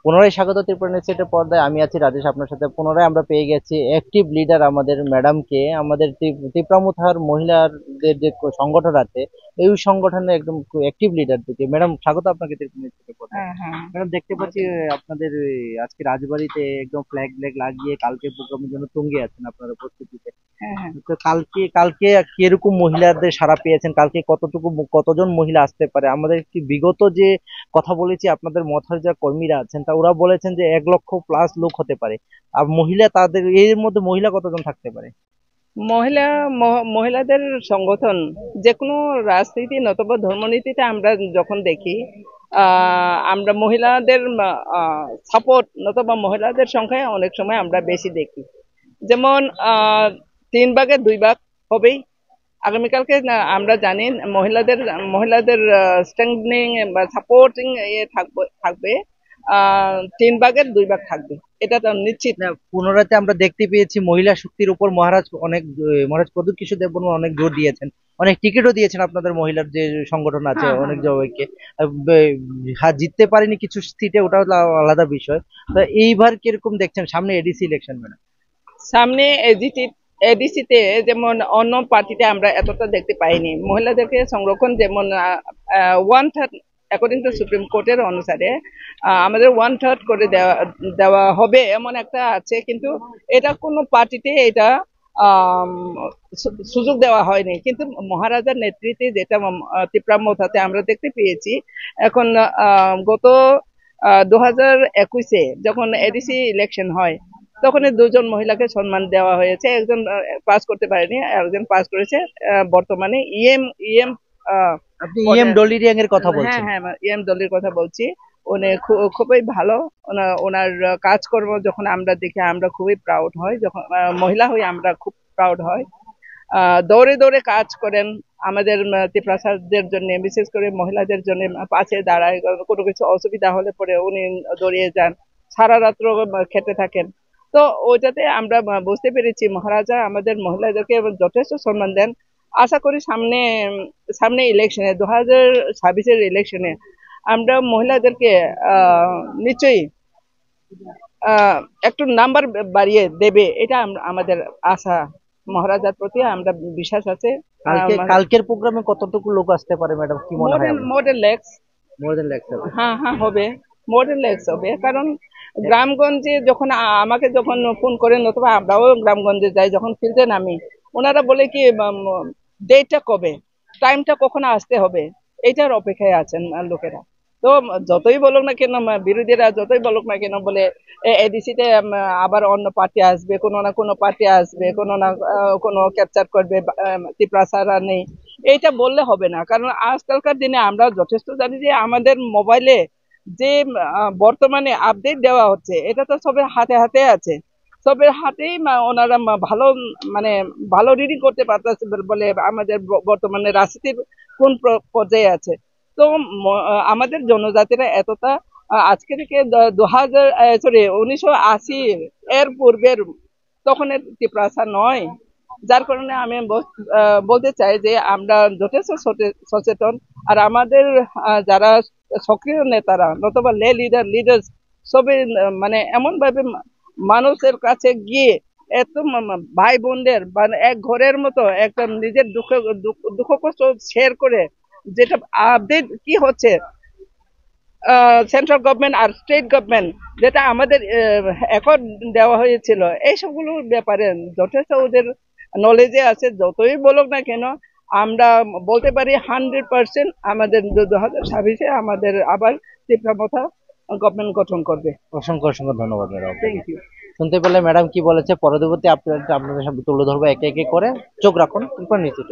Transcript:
পুনরায় স্বাগত ত্রিপুরা ইউনিভার্সিটির পর্দায়। আমি আছি রাজেশ আপনার সাথে। পুনরায় আমরা পেয়ে গেছি অ্যাক্টিভ লিডার আমাদের ম্যাডামকে। আমাদের তিপ্রামুথার মহিলাদের যে সংগঠন আছে, এই সংগঠনের একদম অ্যাক্টিভ লিডার থেকে। ম্যাডাম, স্বাগত আপনাকে ত্রিপুরা ইউনিভার্সিটির পর্দায়। হ্যাঁ, হ্যাঁ। ম্যাডাম, দেখতে পাচ্ছি আপনাদের আজকে রাজবাড়িতে একদম ফ্ল্যাগ ফ্ল্যাগ লাগিয়ে কালকে প্রোগ্রামের জন্য তুঙ্গে আছেন আপনারা প্রস্তুতিতে। হ্যাঁ, হ্যাঁ। তো কালকে কালকে কিরকম মহিলাদের সাড়া পেয়েছেন? কালকে কতজন মহিলা আসতে পারে? আমাদের কি বিগত যে কথা বলেছি, আপনাদের মথার যা কর্মীরা আছেন তা ওরা বলেছেন যে 1 লক্ষ+ লোক হতে পারে। আর মহিলা, তাদের এর মধ্যে মহিলা কতজন থাকতে পারে? মহিলা মহিলাদের সংগঠন যেকোনো রাজনীতি নতুবা ধর্মনীতিতে আমরা যখন দেখি, আমরা মহিলাদের সাপোর্ট নতুবা মহিলাদের সংখ্যায় অনেক সময় আমরা বেশি দেখি। যেমন 3 ভাগের 2 ভাগ হবেই। আগামীকালকে আমরা জানি মহিলাদের মহিলাদের স্ট্রেংথেনিং বা সাপোর্টিং থাকবে 3 ভাগের 2 ভাগ থাকবে, এটা তো নিশ্চিত। না, পুনরাতে আমরা দেখতে পেয়েছি মহিলা শক্তির উপর মহারাজ প্রদীপ কিশোর দেববর্মা অনেক জোর দিয়েছেন, অনেক টিকিটও দিয়েছেন আপনাদের মহিলার যে সংগঠন আছে হ্যাঁ, হ্যাঁ। অনেক জবাইকে। হ্যাঁ, জিততে পারেনি কিছু সিটে, ওটা হলো আলাদা বিষয়। তো এইবার কিরকম দেখছেন সামনে এডিসি ইলেকশন? সামনে এডিসিতে যেমন অন্য পার্টিতে আমরা এতটা দেখতে পাইনি মহিলাদেরকে সংরক্ষণ, যেমন 1/3 অ্যাকর্ডিং টু সুপ্রিম কোর্টের অনুসারে আমাদের 1/3 করে দেওয়া দেওয়া হবে এমন একটা আছে, কিন্তু এটা কোনো পার্টিতে এটা আম, সুযোগ দেওয়া হয়নি। কিন্তু মহারাজার নেতৃত্বে যেটা তিপ্রামথাতে আমরা দেখতে পেয়েছি এখন, গত 2021-এ যখন এডিসি ইলেকশন হয় তখন 2জন মহিলাকে সম্মান দেওয়া হয়েছে। একজন পাস করতে পারেনি, একজন পাস করেছে। বর্তমানে ইএম ইএম আপনি ইএম ডলিরিয়াং এর কথা হ্যাঁ, বলছেন? হ্যাঁ, ইএম দলের কথা বলছি। উনি খুবই ভালো। ওনার কাজকর্ম যখন আমরা দেখি আমরা খুবই প্রাউড হই, যখন মহিলা হই আমরা খুব প্রাউড হই। দৌড়ে দৌড়ে কাজ করেন আমাদের ত্রিপ্রাসাদের জন্য, বিশেষ করে মহিলাদের জন্য পাশে দাঁড়ায়। কোনো কিছু অসুবিধা হলে পরে উনি দৌড়িয়ে যান, সারা রাত্র খেতে থাকেন। তো ওইটাতে আমরা বুঝতে পেরেছি মহারাজা আমাদের মহিলাদেরকে যথেষ্ট সম্মান দেন। আশা করি সামনে সামনে ইলেকশনে 2026-এর ইলেকশনে আমরা মহিলাদেরকে নিশ্চয়ই একটু নাম্বার বাড়িয়ে দেবে, এটা আমাদের আশা। মহারাজার প্রতি আমরা বিশ্বাস আছে। কালকের প্রোগ্রামে কতটুকু লোক আসতে পারে ম্যাডাম, কি মনে হয় আপনার? মোর দেন লেক্স। মোর দেন লাখ হবে? হ্যাঁ, হ্যাঁ, হবে। মোর দেন লেক্স হবে, কারণ গ্রামগঞ্জে যখন আমাকে যখন ফোন করেন অথবা আমরাও গ্রামগঞ্জে যাই, যখন ফিল্ডে নামি ওনারা বলে কি ডেটটা কবে, টাইমটা কখন আসতে হবে, এইটার অপেক্ষায় আছেন লোকেরা। তো যতই বলুক না কেন, বিরোধীরা যতই বলুক না কেন, বলে এডিসিতে আবার অন্য পার্টি আসবে, কোনো না কোনো পার্টি আসবে, কোনো না কোনো ক্যাপচার করবে, ত্রিপুরা ছাড়া নেই, এইটা বললে হবে না। কারণ আজকালকার দিনে আমরা যথেষ্ট জানি যে আমাদের মোবাইলে যে বর্তমানে আপডেট দেওয়া হচ্ছে এটা তো সবের হাতে হাতে আছে। সবের হাতেই ওনারা ভালো, মানে ভালো রিডিং করতে পারতেছে বলে আমাদের বর্তমানে রাজনীতির কোন পর্যায়ে আছে। তো আমাদের জনজাতিরা এতটা আজকে থেকে 1980 এর পূর্বের তখনের ত্রিপ্রাসা নয়। যার কারণে আমি বলতে চাই যে আমরা যথেষ্ট সচেতন। আর আমাদের যারা সক্রিয় নেতারা নতুবা লিডার্স সবই মানে এমন ভাবে মানুষের কাছে গিয়ে এত ভাই বোনদের মানে এক ঘরের মতো একটা নিজের দুঃখ কষ্ট শেয়ার করে, যেটা আপডেট কি হচ্ছে সেন্ট্রাল গভর্নমেন্ট আর স্টেট গভর্নমেন্ট যেটা আমাদের অ্যাকর্ড দেওয়া হয়েছিল, এই সবগুলোর ব্যাপারে যথেষ্ট ওদের নলেজে আছে। যতই বলুক না কেন আমরা বলতে পারি 100% আমাদের 2026-এ আমাদের আবার ত্রিপুরা গভর্নমেন্ট গঠন করবে। অসংখ্য অসংখ্য ধন্যবাদ ম্যাডাম। Thank you. শুনতে পেলে ম্যাডাম কি বলেছে, পরবর্তী আপনাদের সামনে তুলে ধরবো একে একে করে। চোখ রাখুন, নিশ্চিত